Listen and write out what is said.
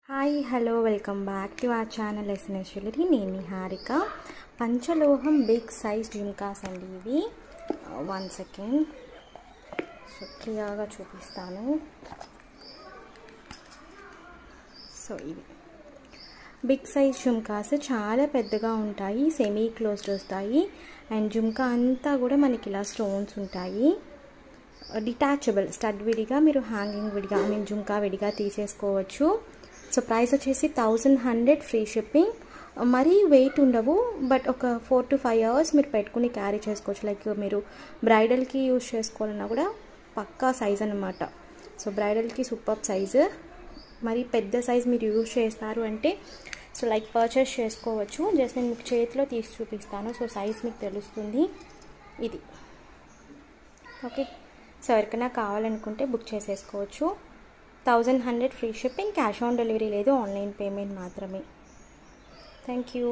Hi hello welcome back to our channel SNS jewellery. నేను మీ Harika. పంచలోహం big size jhumkas అండి ఇవి. 1 second so క్లియర్గా చూపిస్తాను. సో ఇవి బిగ్ సైజ్ జుమ్కాస్ చాలా పెద్దగా ఉంటాయి, సెమీ క్లోజ్డ్ వస్తాయి. అండ్ జుమ్కా అంతా కూడా మనకి ఇలా స్టోన్స్ ఉంటాయి. డిటాచబుల్ స్టడ్ విడిగా మీరు హ్యాంగింగ్ విడిగా జుమ్కా విడిగా తీసేసుకోవచ్చు. సో ప్రైస్ వచ్చేసి 1100 ఫ్రీ షిప్పింగ్. మరీ వెయిట్ ఉండవు, బట్ ఒక 4 to 5 అవర్స్ మీరు పెట్టుకుని క్యారీ చేసుకోవచ్చు. లైక్ మీరు బ్రైడల్కి యూజ్ చేసుకోవాలన్నా కూడా పక్కా సైజ్ అనమాట. సో బ్రైడల్కి సూపర్ సైజు. మరి పెద్ద సైజ్ మీరు యూజ్ చేస్తారు అంటే సో లైక్ పర్చేస్ చేసుకోవచ్చు. జస్ట్ నేను మీకు చేతిలో తీసి చూపిస్తాను, సో సైజ్ మీకు తెలుస్తుంది. ఇది ఓకే. సో ఎవరికైనా కావాలనుకుంటే బుక్ చేసేసుకోవచ్చు. 1100 free shipping, cash on delivery లేదు, ఆన్లైన్ పేమెంట్ మాత్రమే. Thank you.